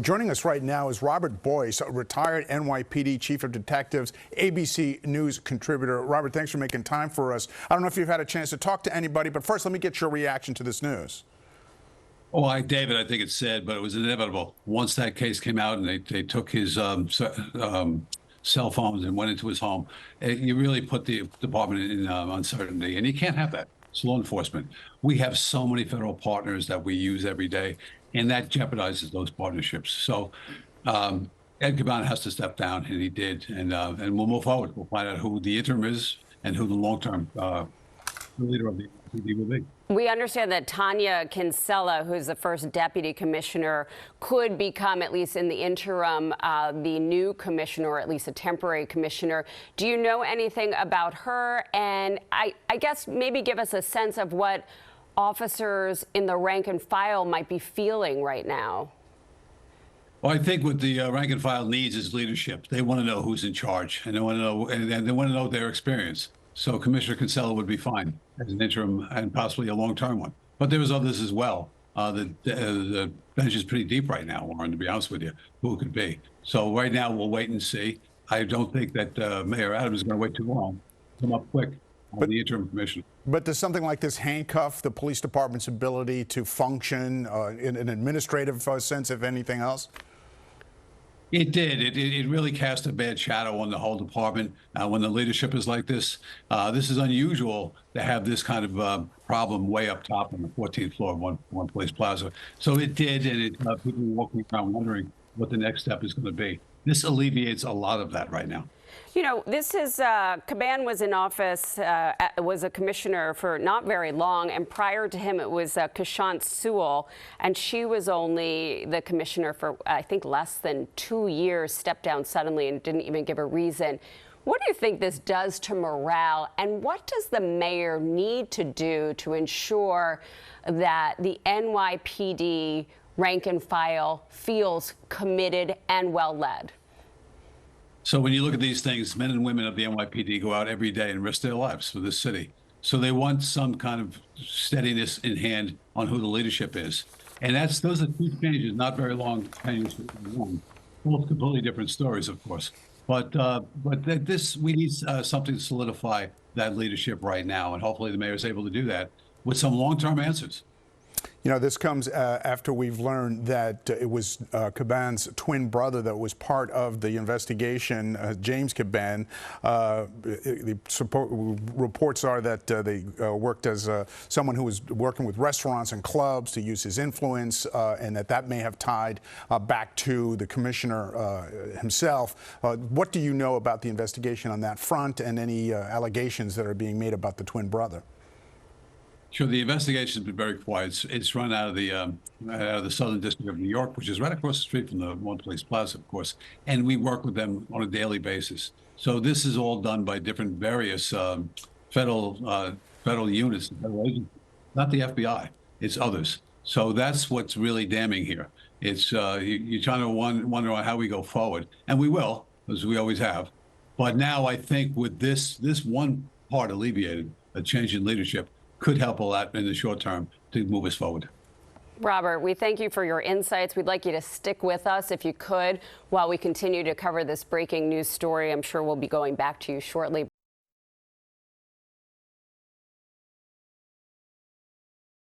Joining us right now is Robert Boyce, a retired NYPD Chief of Detectives, ABC News contributor. Robert, thanks for making time for us. I don't know if you've had a chance to talk to anybody, but first let me get your reaction to this news. Oh, David, I think it's sad, but it was inevitable. Once that case came out and they took his cell phones and went into his home, you really put the department in uncertainty, and you can't have that. It's law enforcement. We have so many federal partners that we use every day, and that jeopardizes those partnerships. So Ed Caban has to step down, and he did, and we'll move forward. We'll find out who the interim is and who the long-term leader of the NYPD will be. We understand that Tanya Kinsella, who's the first deputy commissioner, could become, at least in the interim, the new commissioner, or at least a temporary commissioner. Do you know anything about her? And I guess maybe give us a sense of what officers in the rank and file might be feeling right now. Well, I think what the rank and file needs is leadership. They want to know who's in charge, and they want to know, and they want to know their experience. So Commissioner Kinsella would be fine as an interim and possibly a long-term one. But there's others as well. The bench is pretty deep right now, Warren, to be honest with you, who it could be. So right now we'll wait and see. I don't think that Mayor Adams is going to wait too long. Come up quick on the interim commissioner. But does something like this handcuff the police department's ability to function in an administrative sense, if anything else? It did. It really cast a bad shadow on the whole department when the leadership is like this. This is unusual to have this kind of problem way up top on the 14th floor of one police plaza. So it did, and people were walking around wondering what the next step is going to be. This alleviates a lot of that right now. You know, this is, Caban was in office, was a commissioner for not very long, and prior to him it was Kashant Sewell, and she was only the commissioner for, I think, less than 2 years, stepped down suddenly and didn't even give a reason. What do you think this does to morale, and what does the mayor need to do to ensure that the NYPD rank and file feels committed and well led? So when you look at these things, men and women of the NYPD go out every day and risk their lives for this city. So they want some kind of steadiness in hand on who the leadership is. And those are two changes, not very long changes. Both completely different stories, of course. But we need something to solidify that leadership right now. And hopefully the mayor is able to do that with some long-term answers. You know, this comes after we've learned that it was Caban's twin brother that was part of the investigation, James Caban. The reports are that they worked as someone who was working with restaurants and clubs to use his influence, and that may have tied back to the commissioner himself. What do you know about the investigation on that front, and any allegations that are being made about the twin brother? Sure, the investigation has been very quiet. It's run out of the Southern District of New York, which is right across the street from the One Police Plaza, of course, and we work with them on a daily basis. So this is all done by different various federal units, federal agencies, not the FBI. It's others. So that's what's really damning here. It's you're trying to wonder on how we go forward, and we will, as we always have. But now I think with this one part alleviated, a change in leadership could help a lot in the short term to move us forward. Robert, we thank you for your insights. We'd like you to stick with us, if you could, while we continue to cover this breaking news story. I'm sure we'll be going back to you shortly.